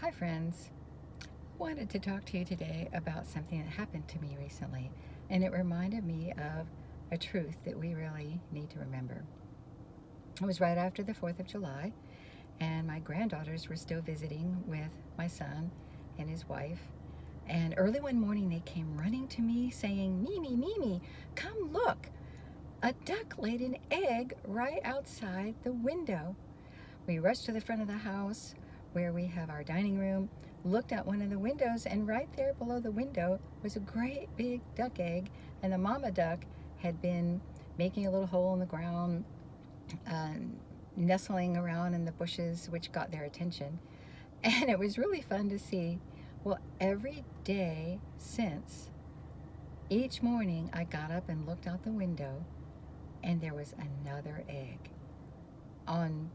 Hi friends, wanted to talk to you today about something that happened to me recently, and it reminded me of a truth that we really need to remember. It was right after the 4th of July, and my granddaughters were still visiting with my son and his wife. And early one morning they came running to me saying, "Mimi, Mimi, come look! A duck laid an egg right outside the window." We rushed to the front of the house where we have our dining room, looked out one of the windows, and right there below the window was a great big duck egg, and the mama duck had been making a little hole in the ground, uh, nestling around in the bushes, which got their attention. And it was really fun to see. Well, every day since, each morning I got up and looked out the window, and there was another egg. On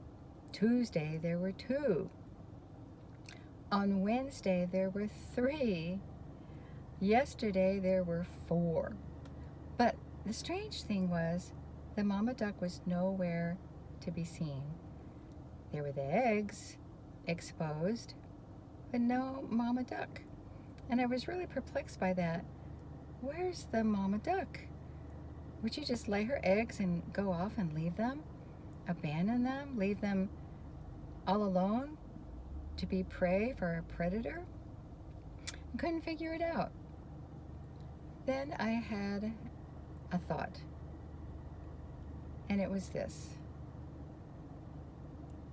Tuesday, there were two. On Wednesday, there were three. Yesterday, there were four. But the strange thing was, the mama duck was nowhere to be seen. There were the eggs exposed, but no mama duck. And I was really perplexed by that. Where's the mama duck? Would you just lay her eggs and go off and leave them? Abandon them? Leave them all alone to be prey for a predator? I couldn't figure it out. Then I had a thought, and it was this.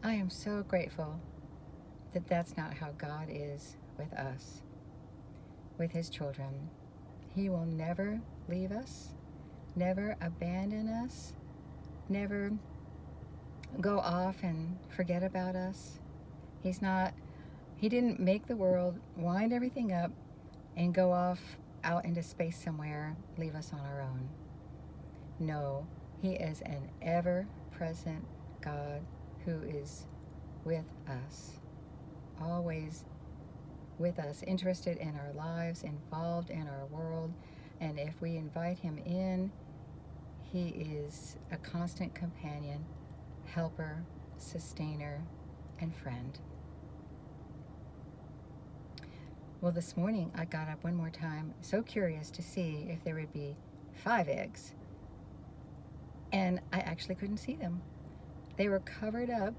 I am so grateful that that's not how God is with us, with his children. He will never leave us, never abandon us, never go off and forget about us. He didn't make the world, wind everything up, and go off out into space somewhere, leave us on our own. No, he is an ever-present God who is with us, always with us, interested in our lives, involved in our world. And if we invite him in, he is a constant companion, helper, sustainer, and friend. Well, this morning I got up one more time, so curious to see if there would be 5 eggs. And I actually couldn't see them. They were covered up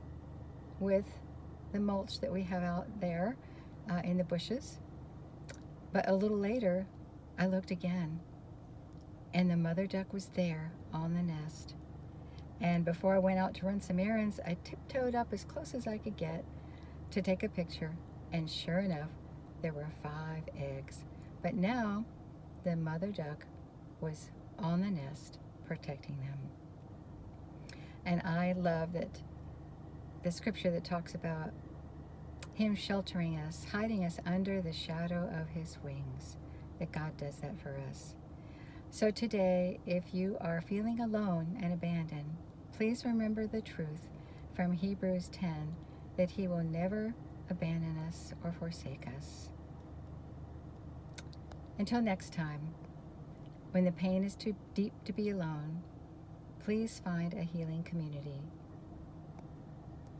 with the mulch that we have out there in the bushes. But a little later, I looked again, and the mother duck was there on the nest. And before I went out to run some errands, I tiptoed up as close as I could get to take a picture. And sure enough, there were 5 eggs. But now, the mother duck was on the nest, protecting them. And I love that the scripture that talks about him sheltering us, hiding us under the shadow of his wings, that God does that for us. So today, if you are feeling alone and abandoned, please remember the truth from Hebrews 10, that he will never abandon us or forsake us. Until next time, when the pain is too deep to be alone, please find a healing community